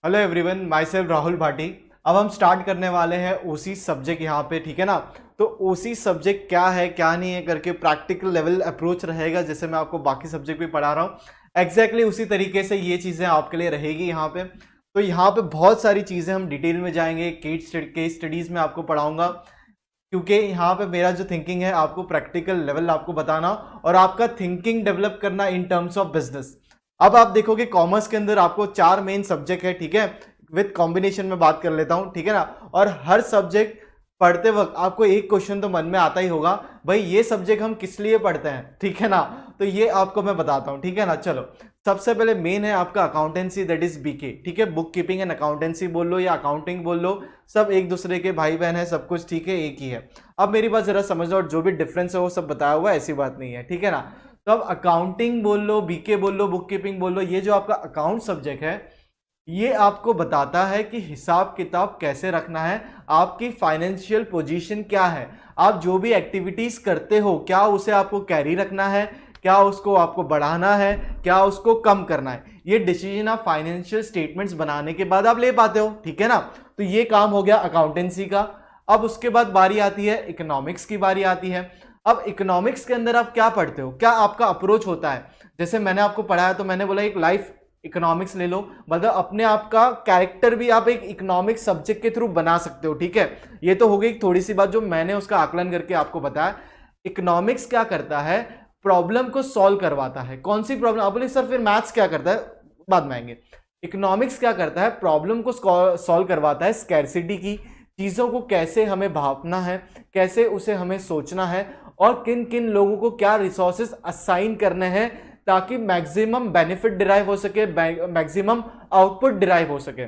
Hello everyone, my self Rahul Bhati. अब हम start करने वाले हैं ओसी सब्जेक्ट यहाँ पे, ठीक है ना। तो ओसी सब्जेक्ट क्या है क्या नहीं है करके प्रैक्टिकल लेवल अप्रोच रहेगा, जैसे मैं आपको बाकी सब्जेक्ट भी पढ़ा रहा हूँ एग्जैक्टली उसी तरीके से ये चीज़ें आपके लिए रहेगी यहाँ पे। तो यहाँ पे बहुत सारी चीज़ें हम डिटेल में जाएंगे, केस स्टडीज़ में आपको पढ़ाऊंगा, क्योंकि यहाँ पे मेरा जो थिंकिंग है आपको प्रैक्टिकल लेवल आपको बताना और आपका थिंकिंग डेवलप करना इन टर्म्स ऑफ बिजनेस। अब आप देखोगे कॉमर्स के अंदर आपको 4 मेन सब्जेक्ट है, ठीक है। विद कॉम्बिनेशन में बात कर लेता हूं, ठीक है ना। और हर सब्जेक्ट पढ़ते वक्त आपको एक क्वेश्चन तो मन में आता ही होगा, भाई ये सब्जेक्ट हम किस लिए पढ़ते हैं, ठीक है ना। तो ये आपको मैं बताता हूं, ठीक है ना। चलो, सबसे पहले मेन है आपका अकाउंटेंसी, दैट इज बीके, ठीक है। बुक कीपिंग एंड अकाउंटेंसी बोल लो या अकाउंटिंग बोल लो, सब एक दूसरे के भाई बहन है, सब कुछ ठीक है, एक ही है। अब मेरी बात जरा समझ लो, और जो भी डिफरेंस है वो सब बताया हुआ है, ऐसी बात नहीं है, ठीक है ना। तो अब अकाउंटिंग बोल लो, बीके बोल लो, बुक कीपिंग बोल लो, ये जो आपका अकाउंट सब्जेक्ट है ये आपको बताता है कि हिसाब किताब कैसे रखना है, आपकी फाइनेंशियल पोजीशन क्या है, आप जो भी एक्टिविटीज करते हो क्या उसे आपको कैरी रखना है, क्या उसको आपको बढ़ाना है, क्या उसको कम करना है। ये डिसीजन आप फाइनेंशियल स्टेटमेंट्स बनाने के बाद आप ले पाते हो, ठीक है ना। तो ये काम हो गया अकाउंटेंसी का। अब उसके बाद बारी आती है इकोनॉमिक्स की, बारी आती है। अब इकोनॉमिक्स के अंदर आप क्या पढ़ते हो, क्या आपका अप्रोच होता है। जैसे मैंने आपको पढ़ाया तो मैंने बोला एक लाइफ इकोनॉमिक्स ले लो, मतलब अपने आप का कैरेक्टर भी आप एक इकोनॉमिक्स सब्जेक्ट के थ्रू बना सकते हो, ठीक है। ये तो हो गई थोड़ी सी बात जो मैंने उसका आकलन करके आपको बताया। इकोनॉमिक्स क्या करता है, प्रॉब्लम को सॉल्व करवाता है। कौन सी प्रॉब्लम, आप बोले सर फिर मैथ्स क्या करता है, बाद में आएंगे। इकोनॉमिक्स क्या करता है, प्रॉब्लम को सॉल्व करवाता है, स्कैरसिटी की, चीजों को कैसे हमें भापना है, कैसे उसे हमें सोचना है, और किन किन लोगों को क्या रिसोर्सेस असाइन करने हैं ताकि मैक्सिमम बेनिफिट डिराइव हो सके, मैक्सिमम आउटपुट डिराइव हो सके।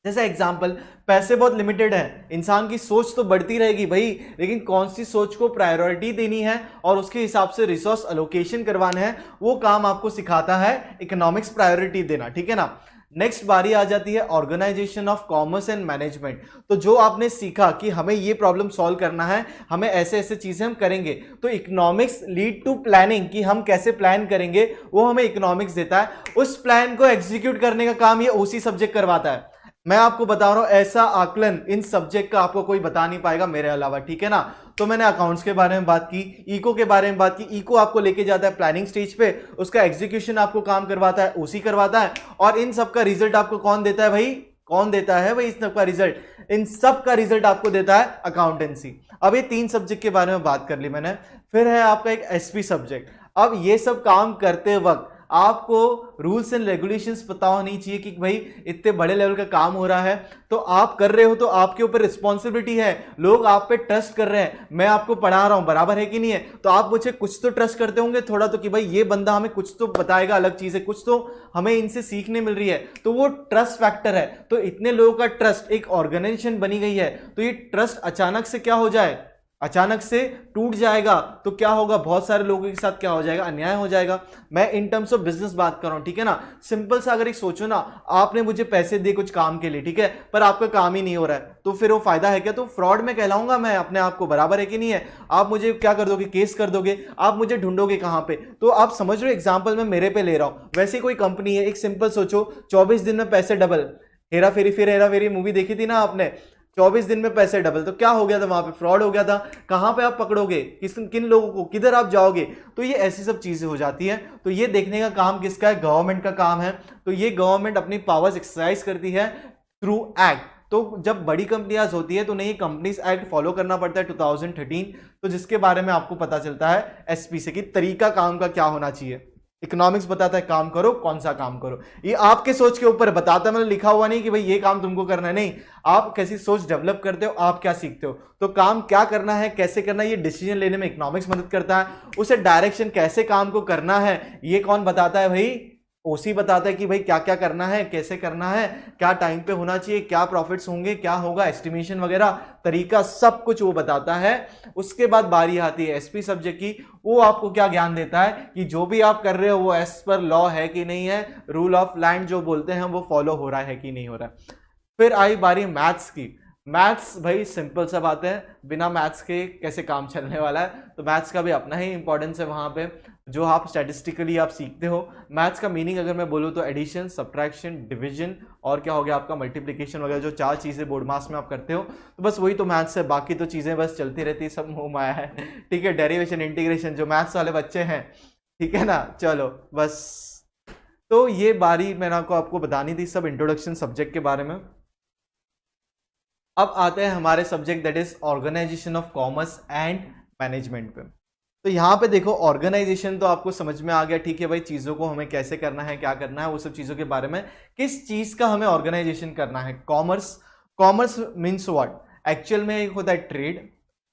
जैसे एग्जांपल, पैसे बहुत लिमिटेड है, इंसान की सोच तो बढ़ती रहेगी भाई, लेकिन कौन सी सोच को प्रायोरिटी देनी है और उसके हिसाब से रिसोर्स अलोकेशन करवाना है, वो काम आपको सिखाता है इकोनॉमिक्स, प्रायोरिटी देना, ठीक है ना। नेक्स्ट बारी आ जाती है organisation of commerce and management. तो जो आपने सीखा कि हमें ये प्रॉब्लम सॉल्व करना है, हमें ऐसे ऐसे चीजें हम करेंगे, तो इकोनॉमिक्स लीड टू प्लानिंग कि हम कैसे प्लान करेंगे, वो हमें इकोनॉमिक्स देता है। उस प्लान को एग्जीक्यूट करने का काम ये ओसी सब्जेक्ट करवाता है। मैं आपको बता रहा हूं ऐसा आकलन इन सब्जेक्ट का आपको कोई बता नहीं पाएगा मेरे अलावा, ठीक है ना। तो मैंने अकाउंट्स के बारे में बात की, इको के बारे में बात की। इको आपको लेके जाता है प्लानिंग स्टेज पे, उसका एग्जीक्यूशन आपको काम करवाता है, ओसी करवाता है। और इन सब का रिजल्ट आपको कौन देता है भाई, कौन देता है भाई इन सब का रिजल्ट, इन सब का रिजल्ट आपको देता है अकाउंटेंसी। अब ये 3 सब्जेक्ट के बारे में बात कर ली मैंने। फिर है आपका एक एसपी सब्जेक्ट। अब ये सब काम करते वक्त आपको रूल्स एंड रेगुलेशंस पता होनी चाहिए कि भाई इतने बड़े लेवल का काम हो रहा है, तो आप कर रहे हो तो आपके ऊपर रिस्पॉन्सिबिलिटी है, लोग आप पे ट्रस्ट कर रहे हैं, मैं आपको पढ़ा रहा हूं, बराबर है कि नहीं है। तो आप मुझे कुछ तो ट्रस्ट करते होंगे थोड़ा तो, कि भाई ये बंदा हमें कुछ तो बताएगा, अलग चीज है, कुछ तो हमें इनसे सीखने मिल रही है, तो वो ट्रस्ट फैक्टर है। तो इतने लोगों का ट्रस्ट, एक ऑर्गेनाइजेशन बनी गई है, तो ये ट्रस्ट अचानक से क्या हो जाए, अचानक से टूट जाएगा तो क्या होगा, बहुत सारे लोगों के साथ क्या हो जाएगा, अन्याय हो जाएगा। मैं इन टर्म्स ऑफ बिजनेस बात कर रहा हूं, ठीक है ना। सिंपल सा अगर एक सोचो ना, आपने मुझे पैसे दिए कुछ काम के लिए, ठीक है, पर आपका काम ही नहीं हो रहा है, तो फिर वो फायदा है क्या, तो फ्रॉड में कहलाऊंगा मैं अपने आप को, बराबर है कि नहीं है। आप मुझे क्या कर दोगे, केस कर दोगे, आप मुझे ढूंढोगे कहां पे। तो आप समझ रहे हो, एग्जाम्पल मैं मेरे पे ले रहा हूं, वैसे कोई कंपनी है, एक सिंपल सोचो, 24 दिन में पैसे डबल, हेरा फेरी, फिर हेरा फेरी मूवी देखी थी ना आपने, 24 दिन में पैसे डबल, तो क्या हो गया था वहां पे, फ्रॉड हो गया था। कहां पे आप पकड़ोगे, किन लोगों को, किधर आप जाओगे। तो ये ऐसी सब चीजें हो जाती हैं। तो ये देखने का काम किसका है, गवर्नमेंट का काम है। तो ये गवर्नमेंट अपनी पावर्स एक्सरसाइज करती है थ्रू एक्ट। तो जब बड़ी कंपनियां होती है तो नहीं, कंपनीज एक्ट फॉलो करना पड़ता है 2013, तो जिसके बारे में आपको पता चलता है एसपी से कि तरीका काम का क्या होना चाहिए। इकोनॉमिक्स बताता है काम करो, कौन सा काम करो, ये आपके सोच के ऊपर बताता है, मतलब लिखा हुआ नहीं कि भाई ये काम तुमको करना है, नहीं, आप कैसी सोच डेवलप करते हो, आप क्या सीखते हो, तो काम क्या करना है, कैसे करना है, ये डिसीजन लेने में इकोनॉमिक्स मदद करता है। उसे डायरेक्शन कैसे काम को करना है, ये कौन बताता है भाई, ओसी बताता है कि भाई क्या क्या करना है, कैसे करना है, क्या टाइम पे होना चाहिए, क्या प्रॉफिट्स होंगे, क्या होगा, एस्टिमेशन वगैरह, तरीका, सब कुछ वो बताता है। उसके बाद बारी आती है एसपी सब्जेक्ट की। वो आपको क्या ज्ञान देता है कि जो भी आप कर रहे हो वो एज पर लॉ है कि नहीं है, रूल ऑफ लैंड जो बोलते हैं वो फॉलो हो रहा है कि नहीं हो रहा है। फिर आई बारी मैथ्स की। मैथ्स भाई सिंपल सा बात है, बिना मैथ्स के कैसे काम चलने वाला है, तो मैथ्स का भी अपना ही इंपॉर्टेंस है वहाँ पे, जो आप स्टैटिस्टिकली आप सीखते हो। मैथ्स का मीनिंग अगर मैं बोलूँ तो एडिशन, सब्ट्रैक्शन, डिवीजन और क्या हो गया आपका मल्टीप्लिकेशन वगैरह, जो 4 चीज़ें बोर्ड मास में आप करते हो, तो बस वही तो मैथ्स है। बाकी तो चीज़ें बस चलती रहती है, सब मोह माया है। ठीक है, डेरिवेशन, इंटीग्रेशन, जो मैथ्स वाले बच्चे हैं, ठीक है ना, चलो बस। तो ये बारी मैंने आपको बतानी थी, सब इंट्रोडक्शन सब्जेक्ट के बारे में। अब आते हैं हमारे subject that is organisation of commerce and management पे। तो यहाँ पे देखो, ऑर्गेनाइजेशन तो आपको समझ में आ गया, ठीक है भाई, चीज़ों को हमें कैसे करना है, क्या करना है, वो सब चीज़ों के बारे में, किस चीज़ का हमें ऑर्गेनाइजेशन करना है। Commerce, commerce means what, actual में एक होता है ट्रेड,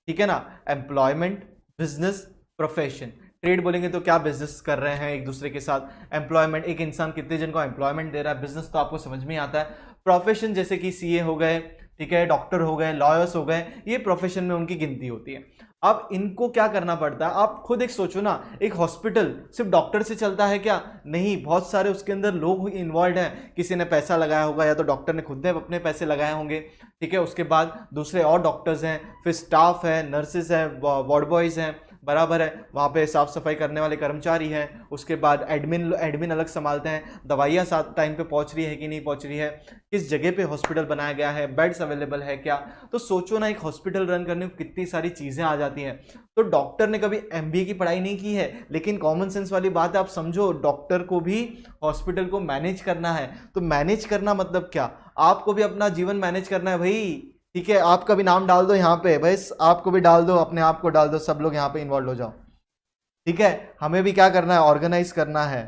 ठीक है ना, एम्प्लॉयमेंट, बिजनेस, प्रोफेशन। ट्रेड बोलेंगे तो क्या बिजनेस कर रहे हैं एक दूसरे के साथ, एम्प्लॉयमेंट एक इंसान कितने जन को एम्प्लॉयमेंट दे रहा है, बिजनेस तो आपको समझ में आता है। प्रोफेशन जैसे कि सीए हो गए, ठीक है, डॉक्टर हो गए, लॉयर्स हो गए, ये प्रोफेशन में उनकी गिनती होती है। अब इनको क्या करना पड़ता है, आप खुद एक सोचो ना, एक हॉस्पिटल सिर्फ डॉक्टर से चलता है क्या? नहीं, बहुत सारे उसके अंदर लोग इन्वॉल्व हैं, किसी ने पैसा लगाया होगा या तो डॉक्टर ने खुद ने अपने पैसे लगाए होंगे, ठीक है, उसके बाद दूसरे और डॉक्टर्स हैं, फिर स्टाफ है, नर्सेज हैं, वार्ड बॉयज हैं, बराबर है, वहाँ पे साफ सफाई करने वाले कर्मचारी हैं, उसके बाद एडमिन अलग संभालते हैं, दवाइयाँ साथ टाइम पे पहुँच रही है कि नहीं पहुँच रही है, किस जगह पे हॉस्पिटल बनाया गया है, बेड्स अवेलेबल है क्या। तो सोचो ना, एक हॉस्पिटल रन करने को कितनी सारी चीज़ें आ जाती हैं। तो डॉक्टर ने कभी एमबीए की पढ़ाई नहीं की है, लेकिन कॉमन सेंस वाली बात है, आप समझो, डॉक्टर को भी हॉस्पिटल को मैनेज करना है। तो मैनेज करना मतलब क्या, आपको भी अपना जीवन मैनेज करना है भाई, ठीक है। आपका भी नाम डाल दो यहाँ पे, बस आपको भी डाल दो, अपने आप को डाल दो, सब लोग यहाँ पे इन्वॉल्व हो जाओ, ठीक है। हमें भी क्या करना है, ऑर्गेनाइज करना है,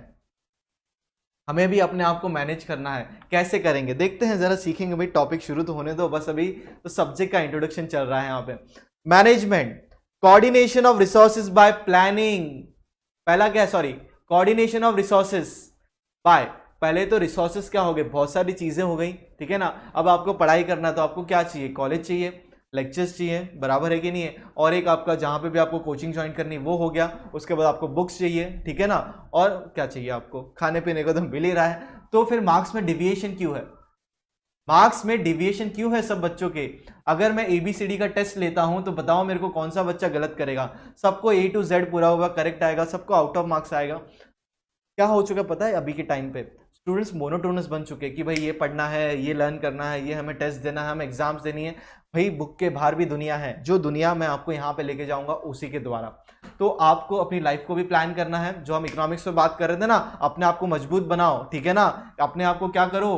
हमें भी अपने आप को मैनेज करना है। कैसे करेंगे देखते हैं, जरा सीखेंगे भाई, टॉपिक शुरू तो होने दो, बस अभी तो सब्जेक्ट का इंट्रोडक्शन चल रहा है यहाँ पे। Management, coordination of resources bye planning. पहला क्या है, sorry, coordination of resources bye, पहले तो रिसोर्सेज क्या हो गए, बहुत सारी चीजें हो गई, ठीक है ना। अब आपको पढ़ाई करना है तो आपको क्या चाहिए, कॉलेज चाहिए, लेक्चर्स चाहिए, बराबर है कि नहीं है, और एक आपका जहां पे भी आपको कोचिंग ज्वाइन करनी वो हो गया, उसके बाद आपको बुक्स चाहिए, ठीक है ना, और क्या चाहिए आपको, खाने पीने को तो मिल ही रहा है। तो फिर मार्क्स में डिविएशन क्यों है, मार्क्स में डिविएशन क्यों है सब बच्चों के। अगर मैं एबीसीडी का टेस्ट लेता हूं तो बताओ मेरे को कौन सा बच्चा गलत करेगा, सबको ए टू जेड पूरा होगा करेक्ट आएगा, सबको आउट ऑफ मार्क्स आएगा। क्या हो चुका पता है, अभी के टाइम पे स्टूडेंट्स मोनोटोनस बन चुके कि भाई ये पढ़ना है, ये लर्न करना है, ये हमें टेस्ट देना है, हमें एग्जाम्स देनी है। भाई बुक के बाहर भी दुनिया है, जो दुनिया मैं आपको यहाँ पे लेके जाऊंगा उसी के द्वारा। तो आपको अपनी लाइफ को भी प्लान करना है, जो हम इकोनॉमिक्स पे बात कर रहे थे ना, अपने आप को मजबूत बनाओ, ठीक है ना, अपने आप को क्या करो,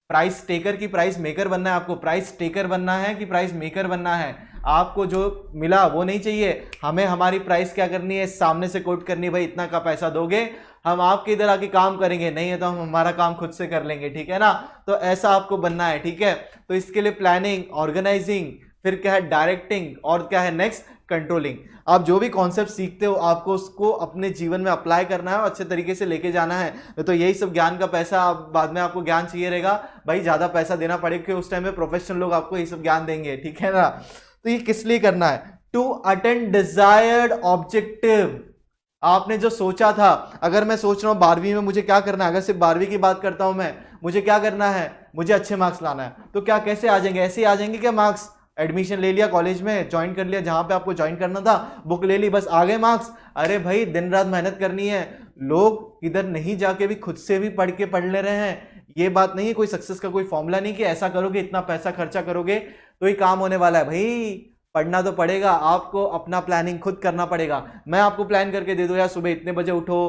प्राइस टेकर की प्राइस मेकर बनना है। आपको प्राइस टेकर बनना है कि प्राइस मेकर बनना है, आपको जो मिला वो नहीं चाहिए, हमें हमारी प्राइस क्या करनी है, सामने से कोट करनी, भाई इतना का पैसा दोगे हम आपके इधर आके काम करेंगे, नहीं है तो हम हमारा काम खुद से कर लेंगे, ठीक है ना। तो ऐसा आपको बनना है, ठीक है। तो इसके लिए प्लानिंग, ऑर्गेनाइजिंग, फिर क्या है डायरेक्टिंग, और क्या है नेक्स्ट कंट्रोलिंग। आप जो भी कॉन्सेप्ट सीखते हो आपको उसको अपने जीवन में अप्लाई करना है और अच्छे तरीके से लेके जाना है। तो यही सब ज्ञान का पैसा, आप बाद में आपको ज्ञान चाहिए रहेगा भाई, ज्यादा पैसा देना पड़ेगा क्योंकि उस टाइम में प्रोफेशनल लोग आपको ये सब ज्ञान देंगे, ठीक है ना। तो ये किस लिए करना है, टू अटेंड डिजायर्ड ऑब्जेक्टिव। आपने जो सोचा था, अगर मैं सोच रहा हूं 12वीं में मुझे क्या करना है, अगर सिर्फ 12वीं की बात करता हूं मैं, मुझे क्या करना है, मुझे अच्छे मार्क्स लाना है, तो क्या कैसे आ जाएंगे, ऐसे ही आ जाएंगे क्या मार्क्स, एडमिशन ले लिया कॉलेज में, ज्वाइन कर लिया जहां पे आपको ज्वाइन करना था, बुक ले ली, बस आ गए मार्क्स। अरे भाई दिन रात मेहनत करनी है, लोग इधर नहीं जाके भी खुद से भी पढ़ के पढ़ ले रहे हैं। ये बात नहीं है, कोई सक्सेस का कोई फॉर्मूला नहीं कि ऐसा करोगे इतना पैसा खर्चा करोगे तो ही काम होने वाला है। भाई पढ़ना तो पड़ेगा, आपको अपना प्लानिंग खुद करना पड़ेगा। मैं आपको प्लान करके दे दूं यार, सुबह इतने बजे उठो,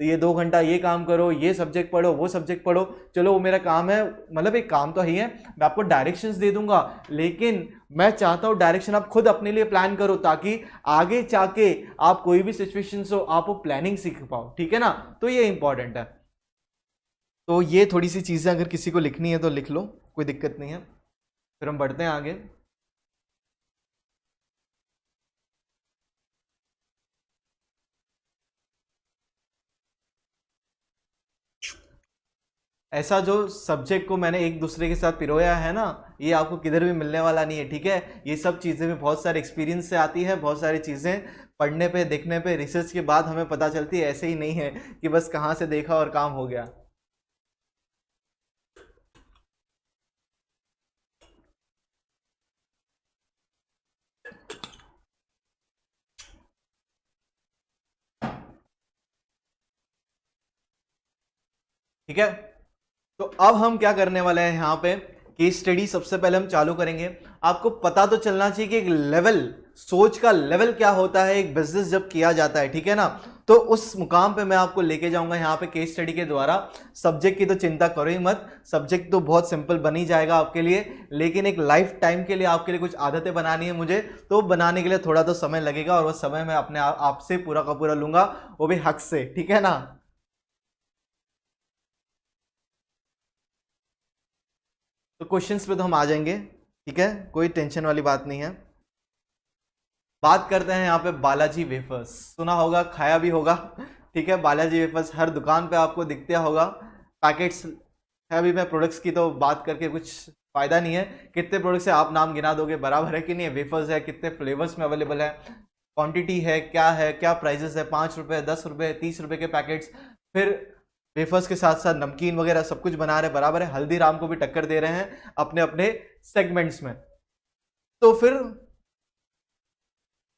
ये 2 घंटा ये काम करो, ये सब्जेक्ट पढ़ो, वो सब्जेक्ट पढ़ो, चलो वो मेरा काम है, मतलब एक काम तो ही है, मैं आपको डायरेक्शंस दे दूंगा, लेकिन मैं चाहता हूं डायरेक्शन आप खुद अपने लिए प्लान करो, ताकि आगे जाके आप कोई भी सिचुएशन हो आप वो प्लानिंग सीख पाओ, ठीक है ना। तो ये इंपॉर्टेंट है। तो ये थोड़ी सी चीजें अगर किसी को लिखनी है तो लिख लो, कोई दिक्कत नहीं है। फिर हम बढ़ते हैं आगे। ऐसा जो सब्जेक्ट को मैंने एक दूसरे के साथ पिरोया है ना, ये आपको किधर भी मिलने वाला नहीं है, ठीक है। ये सब चीज़ें भी बहुत सारे एक्सपीरियंस से आती है, बहुत सारी चीज़ें पढ़ने पे, देखने पे, रिसर्च के बाद हमें पता चलती है, ऐसे ही नहीं है कि बस कहाँ से देखा और काम हो गया। ठीक है। तो अब हम क्या करने वाले हैं यहाँ पे, केस स्टडी सबसे पहले हम चालू करेंगे। आपको पता तो चलना चाहिए कि एक लेवल, सोच का लेवल क्या होता है एक बिजनेस जब किया जाता है, ठीक है ना। तो उस मुकाम पे मैं आपको लेके जाऊंगा यहाँ पे केस स्टडी के द्वारा। सब्जेक्ट की तो चिंता करो ही मत, सब्जेक्ट तो बहुत सिंपल बन ही जाएगा आपके लिए, लेकिन एक लाइफ टाइम के लिए आपके लिए कुछ आदतें बनानी है मुझे, तो बनाने के लिए थोड़ा तो समय लगेगा, और वो समय मैं अपने आपसे पूरा का पूरा लूंगा, वो भी हक से, ठीक है ना। तो क्वेश्चंस पे तो हम आ जाएंगे, ठीक है, कोई टेंशन वाली बात नहीं है। बात करते हैं यहाँ पे बालाजी वेफर्स, सुना होगा, खाया भी होगा, ठीक है। बालाजी वेफर्स हर दुकान पे आपको दिखते होगा, पैकेट्स है। अभी मैं प्रोडक्ट्स की तो बात करके कुछ फायदा नहीं है, कितने प्रोडक्ट्स है आप नाम गिना दोगे, बराबर है कि नहीं। वेफर्स है, कितने फ्लेवर्स में अवेलेबल है, क्वांटिटी है, क्या प्राइजेस है, 5 रुपए, 10 रुपए, 30 रुपए के पैकेट्स। फिर वेफर्स के साथ साथ नमकीन वगैरह सब कुछ बना रहे, बराबर है। हल्दीराम को भी टक्कर दे रहे हैं अपने अपने सेगमेंट्स में। तो फिर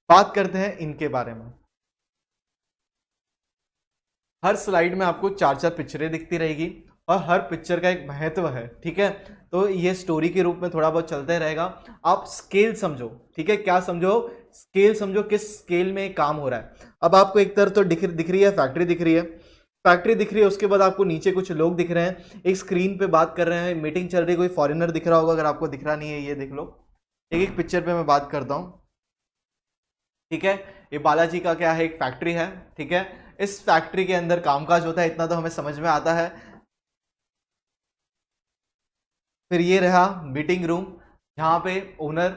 बात करते हैं इनके बारे में। हर स्लाइड में आपको 4-4 पिक्चरें दिखती रहेगी, और हर पिक्चर का एक महत्व है, ठीक है। तो ये स्टोरी के रूप में थोड़ा बहुत चलते रहेगा। आप स्केल समझो, ठीक है, क्या समझो, स्केल समझो, किस स्केल में काम हो रहा है। अब आपको एक तरफ तो दिख रही है, फैक्ट्री दिख रही है, फैक्ट्री दिख रही है, उसके बाद आपको नीचे कुछ लोग दिख रहे हैं, एक स्क्रीन पे बात कर रहे हैं, मीटिंग चल रही है, कोई फॉरेनर दिख रहा होगा, अगर आपको दिख रहा नहीं है ये देख लो। एक एक पिक्चर पे मैं बात करता हूँ, ठीक है। ये बालाजी का क्या है, एक फैक्ट्री है, ठीक है। इस फैक्ट्री के अंदर कामकाज होता है, इतना तो हमें समझ में आता है। फिर ये रहा मीटिंग रूम, जहाँ पे ओनर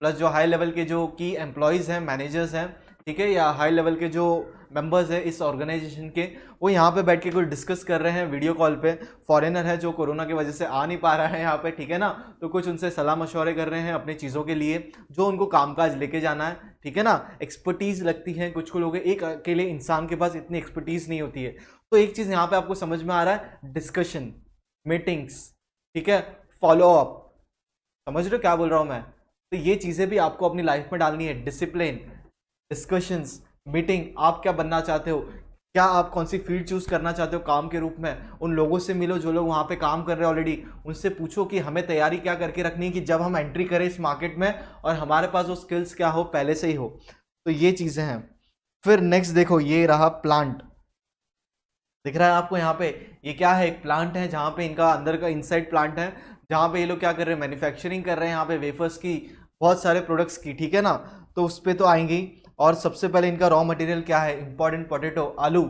प्लस जो हाई लेवल के जो की एम्प्लॉयज हैं, मैनेजर्स हैं, ठीक है, या हाई लेवल के जो मेंबर्स हैं इस ऑर्गेनाइजेशन के, वो यहाँ पे बैठ के कुछ डिस्कस कर रहे हैं वीडियो कॉल पे। फॉरेनर है जो कोरोना की वजह से आ नहीं पा रहा है यहाँ पे, ठीक है ना, तो कुछ उनसे सलाह मशवरे कर रहे हैं अपनी चीज़ों के लिए जो उनको कामकाज लेके जाना है, ठीक है ना। एक्सपर्टीज़ लगती है कुछ को लोग, एक अकेले इंसान के पास इतनी एक्सपर्टीज़ नहीं होती है। तो एक चीज़ यहाँ पे आपको समझ में आ रहा है, डिस्कशन, मीटिंग्स, ठीक है, फॉलो अप, समझ रहे हो क्या बोल रहा हूँ मैं। तो ये चीज़ें भी आपको अपनी लाइफ में डालनी है, डिसिप्लिन, डिस्कशंस, मीटिंग। आप क्या बनना चाहते हो, क्या आप कौन सी फील्ड चूज करना चाहते हो काम के रूप में, उन लोगों से मिलो जो लोग वहाँ पे काम कर रहे हैं ऑलरेडी, उनसे पूछो कि हमें तैयारी क्या करके रखनी है कि जब हम एंट्री करें इस मार्केट में और हमारे पास वो स्किल्स क्या हो पहले से ही हो। तो ये चीज़ें हैं। फिर नेक्स्ट देखो, ये रहा प्लांट, दिख रहा है आपको यहाँ पे, ये क्या है, एक प्लांट है जहाँ पे इनका अंदर का इनसाइड प्लांट है, जहाँ पे ये लोग क्या कर रहे हैं, मैन्युफैक्चरिंग कर रहे हैं यहाँ पे वेफर्स की, बहुत सारे प्रोडक्ट्स की, ठीक है ना। तो उस पर तो आएंगे। और सबसे पहले इनका रॉ मटेरियल क्या है, इंपॉर्टेंट, पोटैटो, आलू,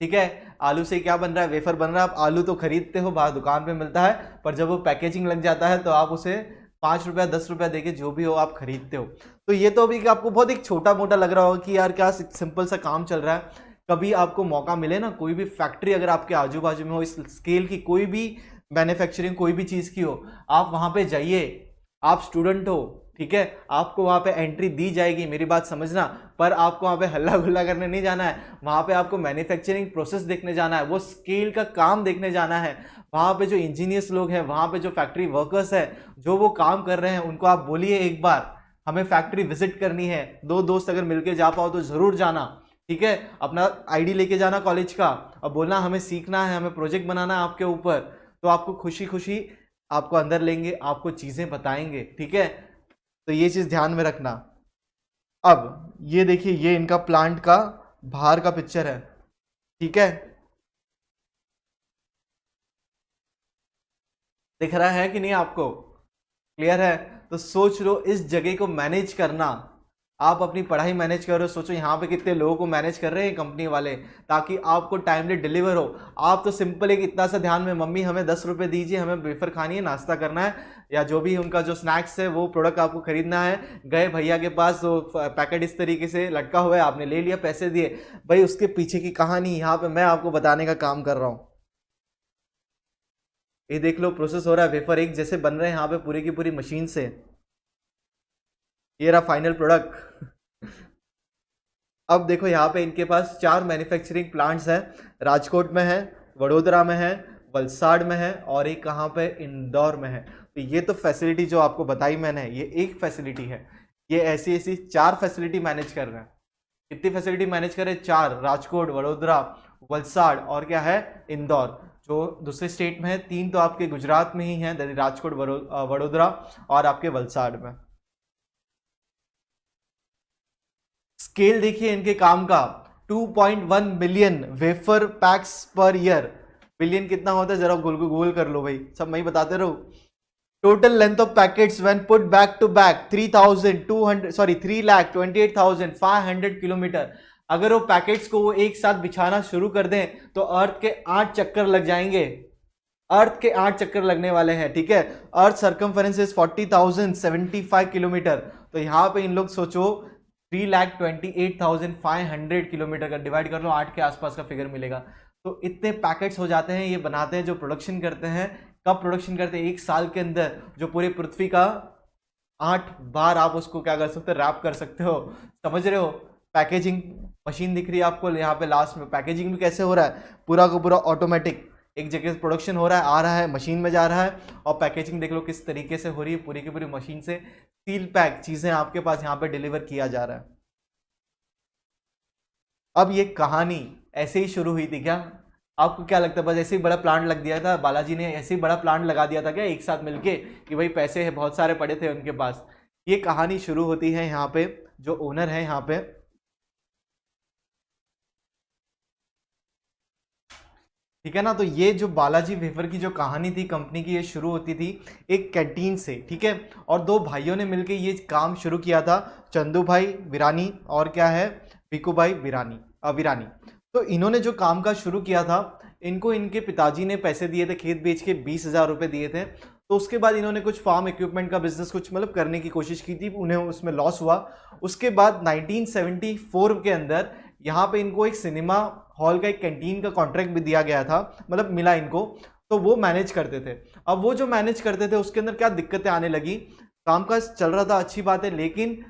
ठीक है। आलू से क्या बन रहा है, वेफर बन रहा है। आप आलू तो खरीदते हो, बाहर दुकान पे मिलता है, पर जब वो पैकेजिंग लग जाता है तो आप उसे 5 रुपया 10 रुपया देके जो भी हो आप खरीदते हो। तो ये तो अभी आपको बहुत एक छोटा मोटा लग रहा होगा कि यार क्या सिंपल सा काम चल रहा है। कभी आपको मौका मिले ना, कोई भी फैक्ट्री अगर आपके आजू बाजू में हो, इस स्केल की कोई भी मैन्युफैक्चरिंग कोई भी चीज़ की हो, आप वहाँ पे जाइए। आप स्टूडेंट हो, ठीक है, आपको वहाँ पे एंट्री दी जाएगी, मेरी बात समझना, पर आपको वहाँ पे हल्ला गुल्ला करने नहीं जाना है। वहाँ पे आपको मैन्युफैक्चरिंग प्रोसेस देखने जाना है, वो स्केल का काम देखने जाना है। वहाँ पे जो इंजीनियर्स लोग हैं, वहाँ पे जो फैक्ट्री वर्कर्स हैं, जो वो काम कर रहे हैं, उनको आप बोलिए एक बार हमें फैक्ट्री विजिट करनी है। 2 दोस्त अगर मिलके जा पाओ तो ज़रूर जाना, ठीक है। अपना आईडी लेके जाना कॉलेज का, और बोलना हमें सीखना है, हमें प्रोजेक्ट बनाना है आपके ऊपर। तो आपको खुशी खुशी आपको अंदर लेंगे, आपको चीज़ें बताएंगे, ठीक है। तो ये चीज़ ध्यान में रखना। अब ये देखिए, ये इनका प्लांट का बाहर का पिक्चर है, ठीक है, दिख रहा है कि नहीं आपको, क्लियर है। तो सोच लो इस जगह को मैनेज करना, आप अपनी पढ़ाई मैनेज कर रहे हो, सोचो यहाँ पे कितने लोगों को मैनेज कर रहे हैं कंपनी वाले, ताकि आपको टाइमली डिलीवर हो। आप तो सिंपल एक इतना सा ध्यान में, मम्मी हमें 10 रुपये दीजिए, हमें वेफर खानी है, नाश्ता करना है, या जो भी उनका जो स्नैक्स है वो प्रोडक्ट आपको खरीदना है। गए भैया के पास, वो पैकेट इस तरीके से लटका हुआ है, आपने ले लिया, पैसे दिए, भाई उसके पीछे की कहानी यहाँ पे मैं आपको बताने का काम कर रहा हूँ। ये देख लो, प्रोसेस हो रहा है, वेफर एक जैसे बन रहे हैं यहाँ पे पूरी की पूरी मशीन से। ये रहा फाइनल प्रोडक्ट। अब देखो यहाँ पे इनके पास 4 मैन्युफैक्चरिंग प्लांट्स हैं, राजकोट में है, वडोदरा में है, वलसाड़ में है, और एक कहाँ पे, इंदौर में है। तो ये तो फैसिलिटी जो आपको बताई मैंने, ये एक फैसिलिटी है, ये ऐसी ऐसी 4 फैसिलिटी मैनेज कर रहे हैं। कितनी फैसिलिटी मैनेज कर रहे हैं, 4, राजकोट, वडोदरा, वलसाड़ और क्या है, इंदौर। जो दूसरे स्टेट में है, 3 तो आपके गुजरात में ही हैं, दैट राजकोट, वडोदरा और आपके वलसाड़ में। स्केल देखिए इनके काम का, 2.1 billion wafer PACS per year. Billion कितना होता है जरा गूगल कर लो भाई, सब मैं ही बताते रहो। Total length of packets when put back to back 3,28,500 kilometre. अगर वो पैकेट्स को वो एक साथ बिछाना शुरू कर दें तो अर्थ के 8 चक्कर लग जाएंगे, अर्थ के 8 चक्कर लगने वाले हैं, ठीक है। अर्थ सर्कमफरेंस इज 40,075 किलोमीटर। तो यहां पे इन लोग सोचो 3,28,500 किलोमीटर का डिवाइड कर लो, 8 के आसपास का फिगर मिलेगा। तो इतने पैकेट्स हो जाते हैं, ये बनाते हैं जो प्रोडक्शन करते हैं। कब प्रोडक्शन करते हैं? एक साल के अंदर, जो पूरे पृथ्वी का 8 बार आप उसको क्या कर सकते हो, रैप कर सकते हो। समझ रहे हो? पैकेजिंग मशीन दिख रही है आपको यहाँ पे लास्ट में। पैकेजिंग भी कैसे हो रहा है? पूरा का पूरा ऑटोमेटिक, एक जगह से प्रोडक्शन हो रहा है, आ रहा है, मशीन में जा रहा है, और पैकेजिंग देख लो किस तरीके से हो रही है, पूरी की पूरी मशीन से सील पैक चीजें आपके पास यहाँ पे डिलीवर किया जा रहा है। अब ये कहानी ऐसे ही शुरू हुई थी क्या? आपको क्या लगता है बस ऐसे ही बड़ा प्लांट लग दिया था बालाजी ने, ऐसे ही बड़ा प्लांट लगा दिया था क्या एक साथ मिलके कि भाई पैसे है बहुत सारे पड़े थे उनके पास? ये कहानी शुरू होती है यहाँ पे, जो ओनर है यहाँ पे, ठीक है ना। तो ये जो बालाजी वेफर की जो कहानी थी कंपनी की, ये शुरू होती थी एक कैंटीन से, ठीक है। और 2 भाइयों ने मिलकर ये काम शुरू किया था, चंदू भाई विरानी और क्या है, भिकू भाई विरानी। तो इन्होंने जो काम का शुरू किया था, इनको इनके पिताजी ने पैसे दिए थे, खेत बेच के 20,000 रुपये दिए थे। तो उसके बाद इन्होंने कुछ फार्म इक्विपमेंट का बिजनेस कुछ मतलब करने की कोशिश की थी, उन्हें उसमें लॉस हुआ। उसके बाद 1974 के अंदर यहाँ पे इनको एक सिनेमा हॉल का एक कैंटीन का कॉन्ट्रैक्ट भी दिया गया था, मतलब मिला इनको। तो वो मैनेज करते थे। अब वो जो मैनेज करते थे उसके अंदर क्या दिक्कतें आने लगी, कामकाज चल रहा था अच्छी बात है, लेकिन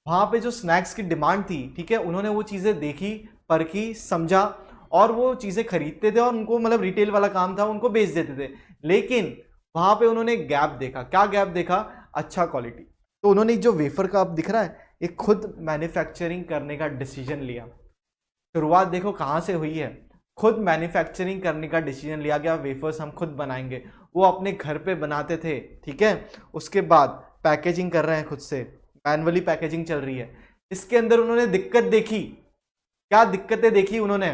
वहाँ पे जो स्नैक्स की डिमांड थी, ठीक है, उन्होंने वो चीज़ें देखी, परखी, समझा, और वो चीज़ें खरीदते थे और उनको मतलब रिटेल वाला काम था, उनको बेच देते थे। लेकिन वहाँ पे उन्होंने गैप देखा। क्या गैप देखा? अच्छा क्वालिटी। तो उन्होंने जो वेफर का आप दिख रहा है, एक खुद मैन्युफैक्चरिंग करने का डिसीजन लिया। शुरुआत देखो कहाँ से हुई है, खुद मैन्युफैक्चरिंग करने का डिसीजन लिया गया, वेफर्स हम खुद बनाएंगे। वो अपने घर पे बनाते थे, ठीक है। उसके बाद पैकेजिंग कर रहे हैं खुद से, मैनुअली पैकेजिंग चल रही है। इसके अंदर उन्होंने दिक्कत देखी। क्या दिक्कतें देखी उन्होंने?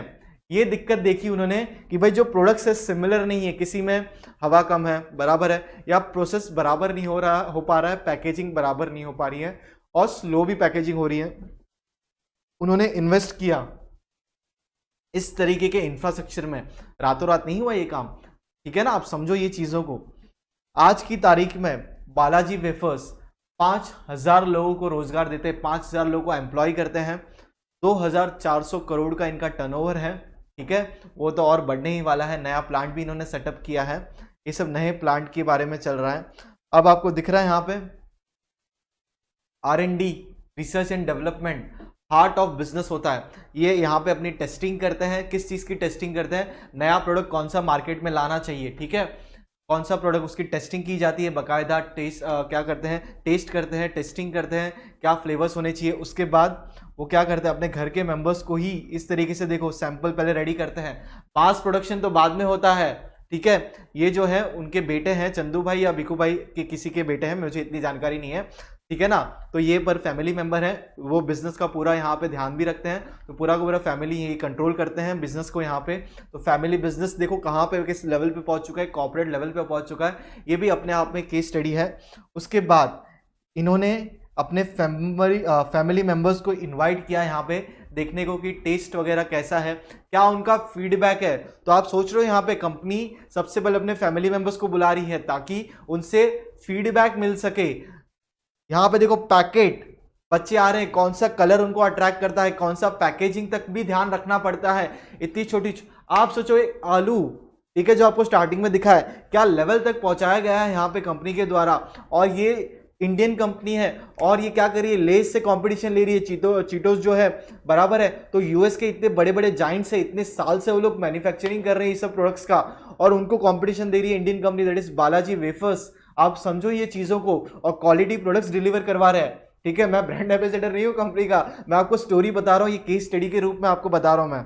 ये दिक्कत देखी उन्होंने कि भाई जो प्रोडक्ट्स है सिमिलर नहीं है, किसी में हवा कम है, बराबर है, या प्रोसेस बराबर नहीं हो पा रहा है, पैकेजिंग बराबर नहीं हो पा रही है, और स्लो भी पैकेजिंग हो रही है। उन्होंने इन्वेस्ट किया इस तरीके के इंफ्रास्ट्रक्चर में। रातों रात नहीं हुआ ये काम, ठीक है ना। आप समझो ये चीज़ों को। आज की तारीख में बालाजी वेफर्स 5,000 लोगों को रोजगार देते हैं, 5,000 लोगों को एम्प्लॉय करते हैं, 2,400 करोड़ का इनका टर्नओवर है, ठीक है। वो तो और बढ़ने ही वाला है, नया प्लांट भी इन्होंने सेटअप किया है। ये सब नए प्लांट के बारे में चल रहा है। अब आपको दिख रहा है यहाँ पे R&D, research and development, heart of business होता है। ये यहाँ पे अपनी टेस्टिंग करते हैं। किस चीज़ की टेस्टिंग करते हैं? नया प्रोडक्ट कौन सा मार्केट में लाना चाहिए, ठीक है, कौन सा प्रोडक्ट, उसकी टेस्टिंग की जाती है बाकायदा। क्या करते हैं? टेस्ट करते हैं, टेस्टिंग करते हैं, क्या फ्लेवर्स होने चाहिए। उसके बाद वो क्या करते हैं, अपने घर के मेंबर्स को ही इस तरीके से देखो सैंपल पहले रेडी करते हैं। मास प्रोडक्शन तो बाद में होता है, ठीक है। ये जो है उनके बेटे हैं, चंदू भाई या भिकू भाई के किसी के बेटे हैं, मुझे इतनी जानकारी नहीं है, ठीक है ना। तो ये पर फैमिली मेंबर है, वो बिजनेस का पूरा यहाँ पे ध्यान भी रखते हैं। तो पूरा का पूरा फैमिली यही कंट्रोल करते हैं बिजनेस को यहाँ पे। तो फैमिली बिजनेस देखो कहाँ पे, किस लेवल पे पहुँच चुका है, कॉर्पोरेट लेवल पे पहुँच चुका है। ये भी अपने आप में केस स्टडी है। उसके बाद इन्होंने अपने फैमिली मेंबर्स को इन्वाइट किया यहाँ पे देखने को कि टेस्ट वगैरह कैसा है, क्या उनका फीडबैक है। तो आप सोच रहे हो यहाँ पे कंपनी सबसे पहले अपने फैमिली मेंबर्स को बुला रही है ताकि उनसे फीडबैक मिल सके। यहाँ पे देखो पैकेट, बच्चे आ रहे हैं, कौन सा कलर उनको अट्रैक्ट करता है, कौन सा पैकेजिंग तक भी ध्यान रखना पड़ता है। इतनी छोटी आप सोचो एक आलू, ठीक है, जो आपको स्टार्टिंग में दिखा है, क्या लेवल तक पहुंचाया गया है यहाँ पे कंपनी के द्वारा। और ये इंडियन कंपनी है और ये क्या कर रही है, लेस से कंपटीशन ले रही है। चीटोस जो है बराबर है, तो यूएस के इतने बड़े बड़े जाइंट्स है, इतने साल से वो लोग मैन्युफैक्चरिंग कर रहे हैं ये सब प्रोडक्ट्स का, और उनको कंपटीशन दे रही है Indian company that is Balaji wafers. आप समझो ये चीज़ों को, और क्वालिटी प्रोडक्ट्स डिलीवर करवा रहे हैं, ठीक है। मैं ब्रांड एम्बेसडर नहीं हूँ कंपनी का, मैं आपको स्टोरी बता रहा हूँ, ये केस स्टडी के रूप में आपको बता रहा हूँ मैं।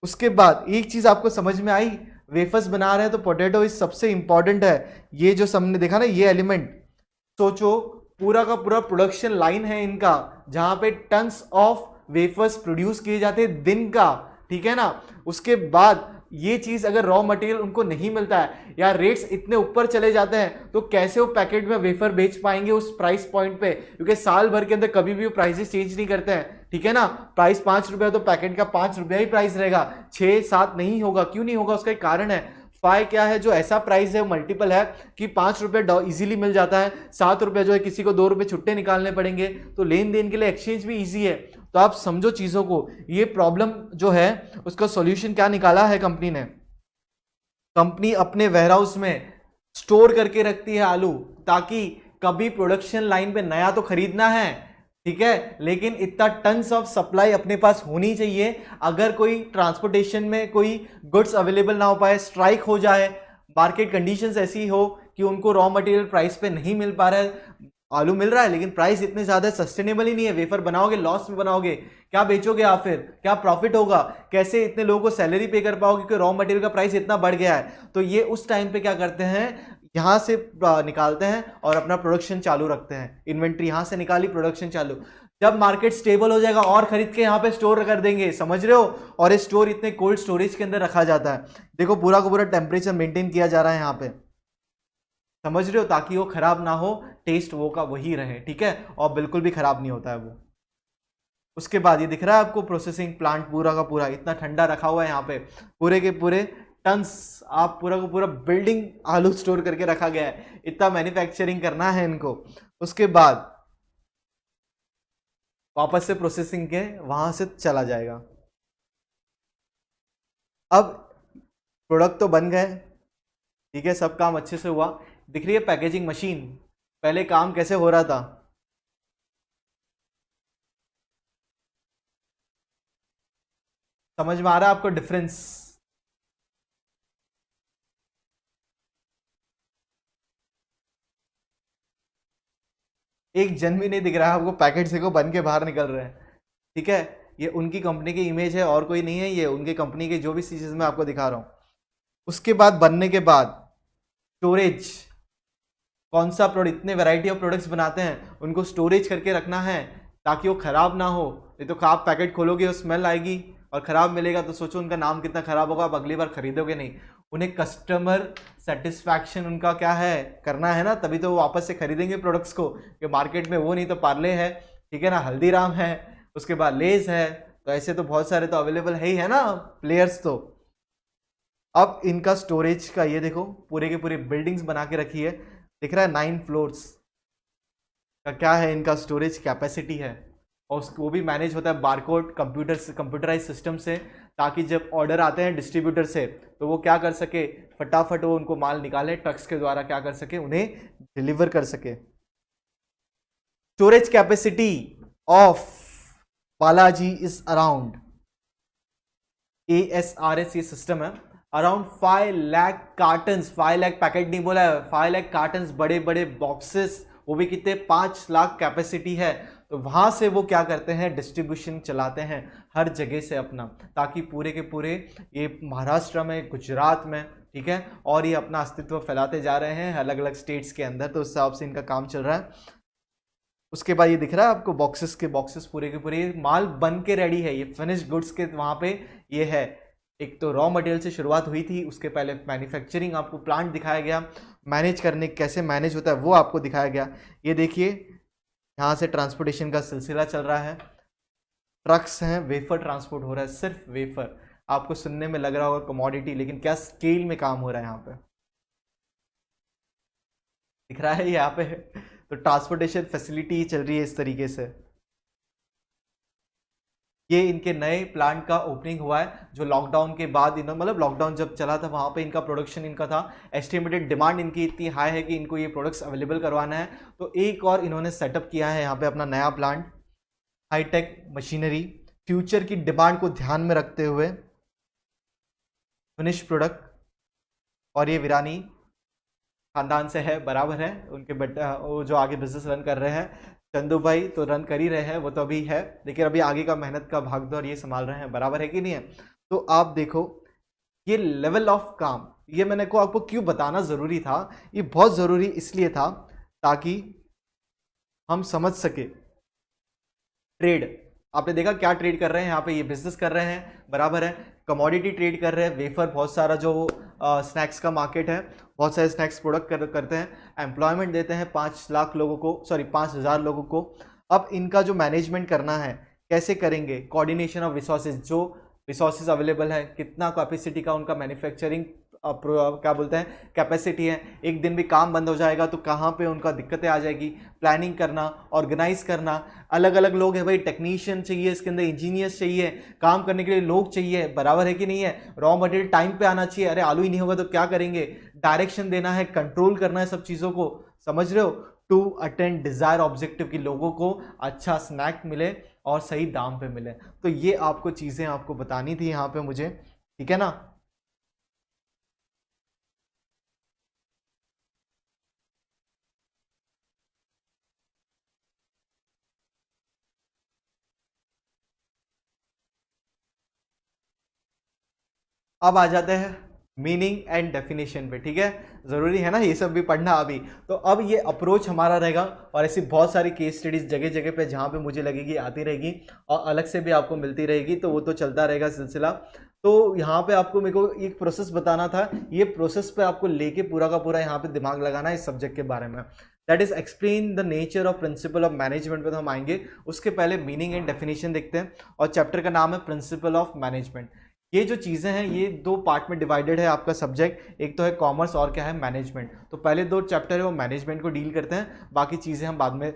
उसके बाद एक चीज़ आपको समझ में आई, वेफर्स बना रहे हैं तो पोटैटो इस सबसे इंपॉर्टेंट है। ये जो सबने देखा ना ये एलिमेंट, सोचो पूरा का पूरा प्रोडक्शन लाइन है इनका, जहां पे टन्स ऑफ वेफर्स प्रोड्यूस किए जाते हैं दिन का, ठीक है ना। उसके बाद ये चीज अगर रॉ मटेरियल उनको नहीं मिलता है या रेट्स इतने ऊपर चले जाते हैं तो कैसे वो पैकेट में वेफर बेच पाएंगे उस प्राइस पॉइंट पे, क्योंकि साल भर के अंदर कभी भी वो प्राइसेस चेंज नहीं करते हैं, ठीक है ना। प्राइस 5 रुपया तो पैकेट का 5 रुपया ही प्राइस रहेगा, 6-7 नहीं होगा। क्यों नहीं होगा? उसका एक कारण है। फाई क्या है, जो ऐसा प्राइस है मल्टीपल है कि 5 रुपये इजीली मिल जाता है, 7 रुपये जो है किसी को 2 रुपये छुट्टे निकालने पड़ेंगे, तो लेन देन के लिए एक्सचेंज भी इजी है। तो आप समझो चीजों को, ये प्रॉब्लम जो है उसका सॉल्यूशन क्या निकाला है कंपनी ने। कंपनी अपने वेयरहाउस में स्टोर करके रखती है आलू, ताकि कभी प्रोडक्शन लाइन पे नया तो खरीदना है, ठीक है, लेकिन इतना टन्स ऑफ सप्लाई अपने पास होनी चाहिए। अगर कोई ट्रांसपोर्टेशन में कोई गुड्स अवेलेबल ना हो पाए, स्ट्राइक हो जाए, मार्केट कंडीशंस ऐसी हो कि उनको रॉ मटेरियल प्राइस पे नहीं मिल पा रहा है, आलू मिल रहा है लेकिन प्राइस इतने ज्यादा सस्टेनेबल ही नहीं है, वेफर बनाओगे लॉस में बनाओगे, क्या बेचोगे आप, फिर क्या प्रॉफिट होगा, कैसे इतने लोगों को सैलरी पे कर पाओगे क्योंकि रॉ मटेरियल का प्राइस इतना बढ़ गया है। तो ये उस टाइम पे क्या करते हैं, यहां से निकालते हैं और अपना प्रोडक्शन चालू रखते हैं। इन्वेंट्री यहां से निकाली, प्रोडक्शन चालू। जब मार्केट स्टेबल हो जाएगा और खरीद के यहाँ पे स्टोर कर देंगे, समझ रहे हो। और ये स्टोर इतने कोल्ड स्टोरेज के अंदर रखा जाता है, देखो पूरा का पूरा टेम्परेचर मेंटेन किया जा रहा है यहाँ पे, समझ रहे हो, ताकि वो खराब ना हो, टेस्ट वो का वही रहे, ठीक है, और बिल्कुल भी खराब नहीं होता है वो। उसके बाद ये दिख रहा है आपको प्रोसेसिंग प्लांट पूरा का पूरा इतना ठंडा रखा हुआ है यहाँ पे, पूरे के पूरे टन्स, आप पूरा का पूरा बिल्डिंग आलू स्टोर करके रखा गया है, इतना मैन्युफैक्चरिंग करना है इनको। उसके बाद वापस से प्रोसेसिंग के वहां से चला जाएगा। अब प्रोडक्ट तो बन गए, ठीक है, सब काम अच्छे से हुआ। दिख रही है पैकेजिंग मशीन, पहले काम कैसे हो रहा था, समझ में आ रहा है आपको डिफरेंस। एक जन भी नहीं दिख रहा है आपको, पैकेट से को बन के बाहर निकल रहे हैं, ठीक है। ये उनकी कंपनी की इमेज है और कोई नहीं है, ये उनकी कंपनी के जो भी चीजें मैं आपको दिखा रहा हूं। उसके बाद बनने के बाद स्टोरेज, कौन सा प्रोडक्ट, इतने वैरायटी ऑफ प्रोडक्ट्स बनाते हैं, उनको स्टोरेज करके रखना है ताकि वो खराब ना हो। ये तो आप पैकेट खोलोगे और स्मेल आएगी और खराब मिलेगा तो सोचो उनका नाम कितना खराब होगा, आप अगली बार खरीदोगे नहीं। उन्हें कस्टमर सेटिस्फैक्शन उनका क्या है, करना है ना, तभी तो वो वापस से खरीदेंगे प्रोडक्ट्स को, कि मार्केट में वो नहीं तो पार्ले है, ठीक है ना, हल्दीराम है, उसके बाद लेज है, तो ऐसे तो बहुत सारे तो अवेलेबल है ही है ना प्लेयर्स। तो अब इनका स्टोरेज का ये देखो, पूरे के पूरे बिल्डिंग्स बना के रखी है, दिख रहा है 9 फ्लोर्स का क्या है इनका स्टोरेज कैपेसिटी है। और उसको भी मैनेज होता है बारकोड कंप्यूटराइज सिस्टम से, ताकि जब ऑर्डर आते हैं डिस्ट्रीब्यूटर से तो वो क्या कर सके, फटाफट वो उनको माल निकाले, ट्रक्स के द्वारा क्या कर सके, उन्हें डिलीवर कर सके। Storage capacity of Balaji is around, ASRS ये सिस्टम है, around 5 lakh carton, 5 lakh packet नहीं बोला है, 5 लाख कार्टन, बड़े बड़े बॉक्सेस, वो भी कितने, 5 लाख कैपेसिटी है। तो वहां से वो क्या करते हैं, डिस्ट्रीब्यूशन चलाते हैं हर जगह से अपना, ताकि पूरे के पूरे ये महाराष्ट्र में, गुजरात में, ठीक है, और ये अपना अस्तित्व फैलाते जा रहे हैं अलग अलग स्टेट्स के अंदर। तो उस हिसाब से इनका काम चल रहा है। उसके बाद ये दिख रहा है आपको बॉक्सेस के बॉक्सेस, पूरे के पूरे माल बन के रेडी है, ये फिनिश गुड्स के वहां पे ये है। एक तो रॉ मटेरियल से शुरुआत हुई थी, उसके पहले मैन्युफैक्चरिंग आपको प्लांट दिखाया गया, मैनेज करने कैसे मैनेज होता है वो आपको दिखाया गया। ये देखिए यहाँ से ट्रांसपोर्टेशन का सिलसिला चल रहा है, ट्रक्स हैं, वेफर ट्रांसपोर्ट हो रहा है, सिर्फ वेफर। आपको सुनने में लग रहा होगा कमोडिटी, लेकिन क्या स्केल में काम हो रहा है यहाँ पे, दिख रहा है यहाँ पे। तो ट्रांसपोर्टेशन फैसिलिटी चल रही है इस तरीके से। ये इनके नए प्लांट का ओपनिंग हुआ है, जो लॉकडाउन के बाद इन्होंने, मतलब लॉकडाउन जब चला था वहाँ पे इनका प्रोडक्शन इनका था, एस्टिमेटेड डिमांड इनकी इतनी हाई है कि इनको ये प्रोडक्ट्स अवेलेबल करवाना है। तो एक और इन्होंने सेटअप किया है यहाँ पे अपना नया प्लांट, हाईटेक मशीनरी, फ्यूचर की डिमांड को ध्यान में रखते हुए फिनिश प्रोडक्ट। और ये वीरानी खानदान से है, बराबर है, उनके बेटा वो जो आगे बिजनेस रन कर रहे हैं, चंदू भाई तो रन कर ही रहे हैं, वो तो अभी है, लेकिन अभी आगे का मेहनत का भागदौड़ ये संभाल रहे हैं, बराबर है कि नहीं है। तो आप देखो ये लेवल ऑफ काम, ये मैंने को आपको क्यों बताना ज़रूरी था, ये बहुत ज़रूरी इसलिए था ताकि हम समझ सके। ट्रेड, आपने देखा क्या ट्रेड कर रहे हैं यहाँ पे, ये बिजनेस कर रहे हैं, बराबर है, कमोडिटी ट्रेड कर रहे हैं, वेफर, बहुत सारा जो स्नैक्स का मार्केट है, बहुत सारे स्नैक्स प्रोडक्ट करते हैं, एम्प्लॉयमेंट देते हैं 5 लाख लोगों को, सॉरी 5,000 लोगों को। अब इनका जो मैनेजमेंट करना है कैसे करेंगे, कोऑर्डिनेशन ऑफ रिसोर्सेज, जो रिसोर्सेज अवेलेबल है, कितना कैपेसिटी का उनका मैन्युफैक्चरिंग क्या बोलते हैं कैपेसिटी है, एक दिन भी काम बंद हो जाएगा तो कहाँ पे उनका दिक्कतें आ जाएगी, प्लानिंग करना, ऑर्गेनाइज करना, अलग अलग लोग हैं भाई, टेक्नीशियन चाहिए, इसके अंदर इंजीनियर्स चाहिए, काम करने के लिए लोग चाहिए, बराबर है कि नहीं है, रॉ मटेरियल टाइम पे आना चाहिए, अरे आलू ही नहीं होगा तो क्या करेंगे, डायरेक्शन देना है, कंट्रोल करना है सब चीज़ों को, समझ रहे हो, टू अटेंड डिजायर ऑब्जेक्टिव की लोगों को अच्छा स्नैक मिले और सही दाम पे मिले। तो ये आपको चीज़ें आपको बतानी थी यहाँ पे मुझे, ठीक है ना। अब आ जाते हैं मीनिंग एंड डेफिनेशन पे, ठीक है, ज़रूरी है ना ये सब भी पढ़ना अभी। तो अब ये अप्रोच हमारा रहेगा और ऐसी बहुत सारी केस स्टडीज जगह जगह पे जहाँ पे मुझे लगेगी आती रहेगी और अलग से भी आपको मिलती रहेगी, तो वो तो चलता रहेगा सिलसिला। तो यहाँ पे आपको मेरे को एक प्रोसेस बताना था, ये प्रोसेस पे आपको लेके पूरा का पूरा यहाँ पे दिमाग लगाना है इस सब्जेक्ट के बारे में। That is explain the nature of principal of management पे तो हम आएंगे, उसके पहले मीनिंग एंड डेफिनेशन देखते हैं, और चैप्टर का नाम है प्रिंसिपल ऑफ मैनेजमेंट। ये जो चीज़ें हैं ये 2 पार्ट में डिवाइडेड है आपका सब्जेक्ट, एक तो है कॉमर्स और क्या है मैनेजमेंट। तो पहले 2 चैप्टर है वो मैनेजमेंट को डील करते हैं, बाकी चीज़ें हम बाद में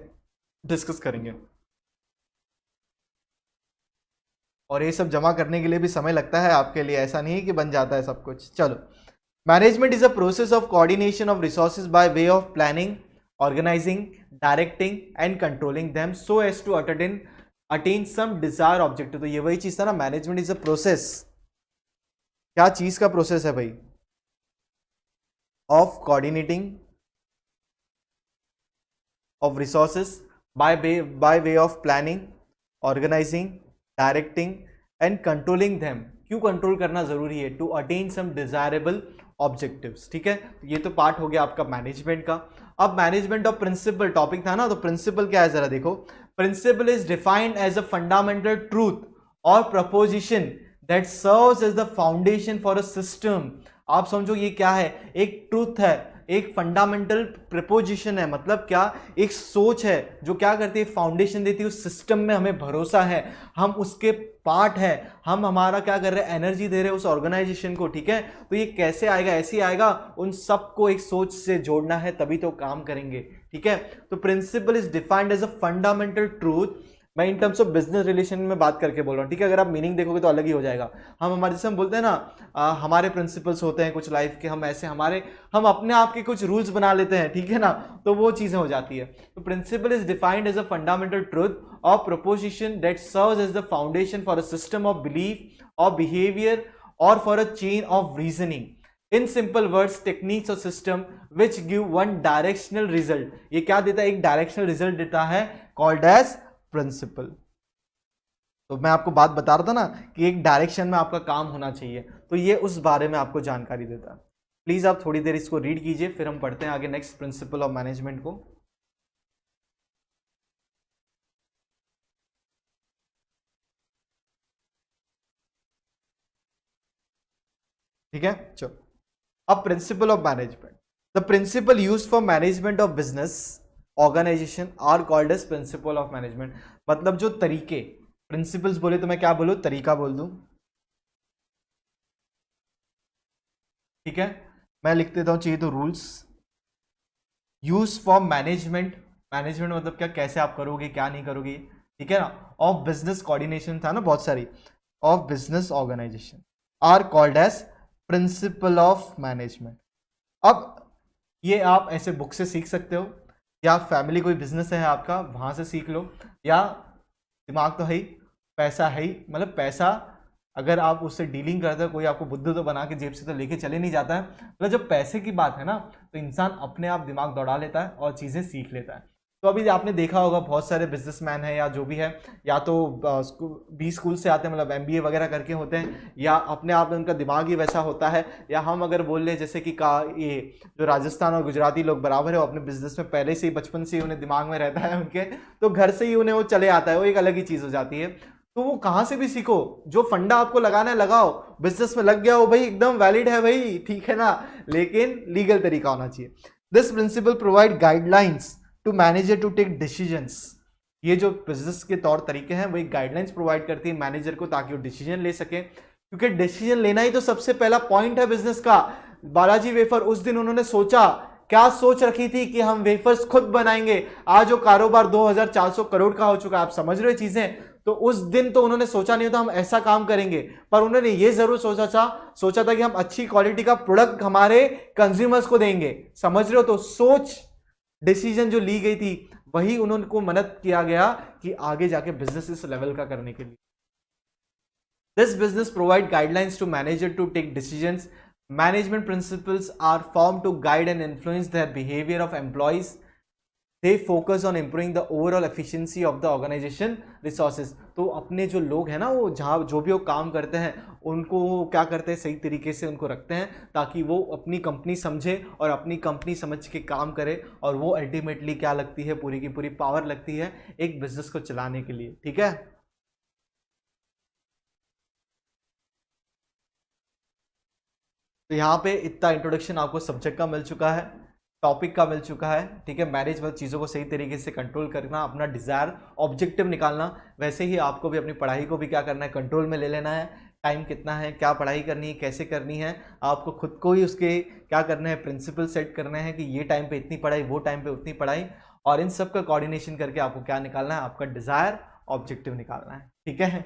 डिस्कस करेंगे। और ये सब जमा करने के लिए भी समय लगता है आपके लिए, ऐसा नहीं है कि बन जाता है सब कुछ। चलो, management is a process of coordination of resources by way of planning, organising, directing and controlling them so as to attain some desire objective. तो ये वही चीज था ना, मैनेजमेंट इज अ प्रोसेस, क्या चीज का प्रोसेस है भाई, of coordinating of resources by way of planning, organising, directing and controlling them. क्यों कंट्रोल करना जरूरी है, to attain some desirable objectives, ठीक है। ये तो पार्ट हो गया आपका मैनेजमेंट का। अब मैनेजमेंट ऑफ प्रिंसिपल टॉपिक था ना, तो प्रिंसिपल क्या है जरा देखो। Principle is defined as a fundamental truth और proposition that serves as the foundation for a system. आप समझो ये क्या है, एक ट्रूथ है, एक फंडामेंटल प्रपोजिशन है, मतलब क्या, एक सोच है जो क्या करती है, फाउंडेशन देती है उस सिस्टम में, हमें भरोसा है, हम उसके पार्ट है, हम हमारा क्या कर रहे हैं, एनर्जी दे रहे हैं उस ऑर्गेनाइजेशन को, ठीक है। तो ये कैसे आएगा, ऐसे आएगा, उन सबको एक सोच से जोड़ना है तभी तो काम करेंगे, ठीक है। तो principle is defined as a fundamental truth, मैं in terms of business relation में बात करके बोल रहा हूँ, ठीक है। अगर आप मीनिंग देखोगे तो अलग ही हो जाएगा। हम हमारे, जैसे हम बोलते हैं ना, हमारे प्रिंसिपल्स होते हैं कुछ लाइफ के, हम ऐसे हम अपने आप के कुछ रूल्स बना लेते हैं, ठीक है ना, तो वो चीजें हो जाती है। तो principle is defined as a fundamental truth और proposition that serves as the foundation for a system of belief और बिहेवियर और for a chain of reasoning. In simple words, techniques और system which give one directional result. ये क्या देता है, एक directional result देता है, कॉल्ड एज प्रिंसिपल। तो मैं आपको बात बता रहा था ना कि एक डायरेक्शन में आपका काम होना चाहिए, तो ये उस बारे में आपको जानकारी देता है। प्लीज आप थोड़ी देर इसको रीड कीजिए, फिर हम पढ़ते हैं आगे नेक्स्ट प्रिंसिपल ऑफ मैनेजमेंट को। ठीक है, चलो। अब principle of management, the principle used for management of business organisation are called as principle of management. मतलब जो तरीके, प्रिंसिपल्स बोले तो मैं क्या बोलूं, तरीका बोल दूं, ठीक है। मैं लिख देता हूं, चाहिए तो rules, use for management, management मतलब क्या, कैसे आप करोगे, क्या नहीं करोगे, ठीक है ना। ऑफ बिजनेस कोऑर्डिनेशन था ना बहुत सारी, of business organisation are called as principle of management. अब ये आप ऐसे बुक से सीख सकते हो, या फैमिली कोई बिजनेस है आपका वहां से सीख लो, या दिमाग तो है ही, पैसा है ही, मतलब पैसा अगर आप उससे डीलिंग करते हो, कोई आपको बुद्धू तो बना के जेब से तो लेके चले नहीं जाता है, मतलब जब पैसे की बात है ना तो इंसान अपने आप दिमाग दौड़ा लेता है और चीज़ें सीख लेता है। तो अभी आपने देखा होगा बहुत सारे बिजनेसमैन हैं या जो भी है, या तो बी स्कूल से आते हैं, मतलब MBA वगैरह करके होते हैं, या अपने आप में उनका दिमाग ही वैसा होता है, या हम अगर बोल लें जैसे कि ये जो राजस्थान और गुजराती लोग बराबर है, वो अपने बिजनेस में पहले से ही बचपन से ही उन्हें दिमाग में रहता है उनके, तो घर से ही उन्हें वो चले आता है, वो एक अलग ही चीज़ हो जाती है। तो वो कहाँ से भी सीखो, जो फंडा आपको लगाना है लगाओ, बिजनेस में लग गया हो भाई, एकदम वैलिड है भाई, ठीक है ना, लेकिन लीगल तरीका होना चाहिए। This principle provide guidelines to manager to take decisions. ये जो बिजनेस के तौर तरीके हैं वो एक गाइडलाइंस प्रोवाइड करती है मैनेजर को, ताकि वो डिसीजन ले सके, क्योंकि डिसीजन लेना ही तो सबसे पहला पॉइंट है बिजनेस का। बालाजी वेफर उस दिन उन्होंने सोचा, क्या सोच रखी थी कि हम वेफर्स खुद बनाएंगे, आज वो कारोबार 2400 करोड़ का हो चुका है, आप समझ रहे हो चीजें। तो उस दिन तो उन्होंने सोचा नहीं था हम ऐसा काम करेंगे, पर उन्होंने ये जरूर सोचा था कि हम अच्छी क्वालिटी का प्रोडक्ट हमारे कंज्यूमर्स को देंगे, समझ रहे हो। तो सोच डिसीजन जो ली गई थी वही उनको मदद किया गया कि आगे जाके बिजनेस इस लेवल का करने के लिए। This business provide guidelines to manager to take decisions. Management principles are form to guide and influence the behaviour of employees. They focus on improving the overall efficiency of the organisation resources. तो अपने जो लोग हैं ना, वो जहाँ जो भी वो काम करते हैं उनको क्या करते हैं, सही तरीके से उनको रखते हैं, ताकि वो अपनी कंपनी समझे और अपनी कंपनी समझ के काम करे, और वो अल्टीमेटली क्या लगती है, पूरी की पूरी पावर लगती है एक बिजनेस को चलाने के लिए, ठीक है। तो यहाँ पे इतना इंट्रोडक्शन आपको सब्जेक्ट का मिल चुका है, टॉपिक का मिल चुका है, ठीक है। मैनेज वाली चीज़ों को सही तरीके से कंट्रोल करना, अपना डिज़ायर ऑब्जेक्टिव निकालना, वैसे ही आपको भी अपनी पढ़ाई को भी क्या करना है, कंट्रोल में ले लेना है। टाइम कितना है, क्या पढ़ाई करनी है, कैसे करनी है, आपको खुद को ही उसके क्या करना है, प्रिंसिपल सेट करना है कि ये टाइम पे इतनी पढ़ाई, वो टाइम पे उतनी पढ़ाई, और इन सब का कोऑर्डिनेशन करके आपको क्या निकालना है, आपका डिज़ायर ऑब्जेक्टिव निकालना है, ठीक है।